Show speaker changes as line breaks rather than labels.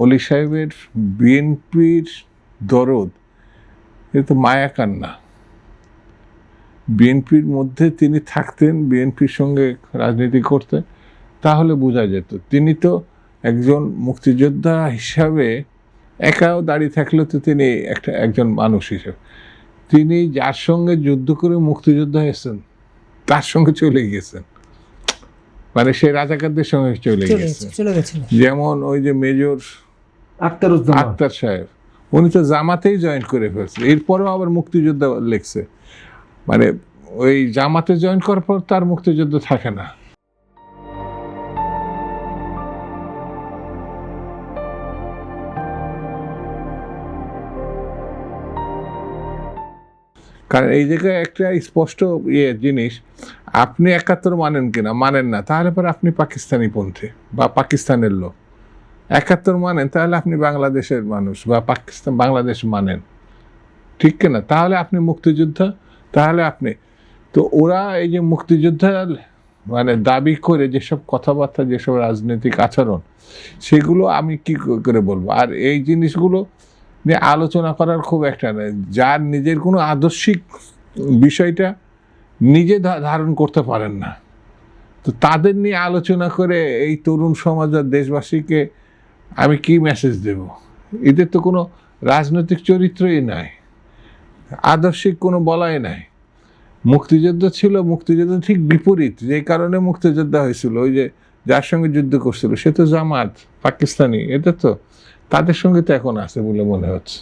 অলি সাহেবের বিএনপির দরদ, এ তো মায়া কান্না। বিএনপির মধ্যে তিনি থাকতেন, বিএনপির সঙ্গে রাজনীতি করতেন, তাহলে বোঝা যেত। তিনি তো একজন মুক্তিযোদ্ধা হিসাবে একাও দাঁড়িয়ে থাকলেও তো তিনি একজন মানুষ হিসেবে, তিনি যার সঙ্গে যুদ্ধ করে মুক্তিযোদ্ধা হয়েছেন তার সঙ্গে চলে গেছেন, মানে সেই রাজাকারদের সঙ্গে চলে গেছেন। যেমন ওই যে মেজর আক্তার সাহেব, উনি তো জামাতেই জয়েন করে ফেলছে, এরপরেও আবার মুক্তিযোদ্ধা লেখছে, মানে ওই জামাতে জয়েন করার পর তার মুক্তিযুদ্ধ থাকে না। কারণ এই জায়গায় একটা স্পষ্ট জিনিস, আপনি 71 মানেন কিনা, মানেন না, তাহলে পরে আপনি পাকিস্তানি পন্থী বা পাকিস্তানের লোক। 71 মানেন তাহলে আপনি বাংলাদেশের মানুষ বা বাংলাদেশ মানেন, ঠিক কিনা? তাহলে আপনি মুক্তিযোদ্ধা, তাহলে আপনি তো ওরা এই যে মুক্তিযোদ্ধা মানে দাবি করে যেসব কথাবার্তা, যেসব রাজনৈতিক আচরণ, সেগুলো আমি কি করে বলবো। আর এই জিনিসগুলো নিয়ে আলোচনা করার খুব একটা নেই, যার নিজের কোনো আদর্শিক বিষয়টা নিজে ধারণ করতে পারেন না, তো তাদের নিয়ে আলোচনা করে এই তরুণ সমাজ আর দেশবাসীকে আমি কি মেসেজ দেব? এদের তো কোনো রাজনৈতিক চরিত্রই নাই, আদর্শিক কোনো বলাই নাই। মুক্তিযুদ্ধ ছিল, মুক্তিযুদ্ধ ঠিক বিপরীত, যে কারণে মুক্তিযোদ্ধা হয়েছিল, ওই যে যার সঙ্গে যুদ্ধ করছিল সে তো জামাত, পাকিস্তানি, এটা তো তাদের সঙ্গে তো এখন আছে বলে মনে হচ্ছে।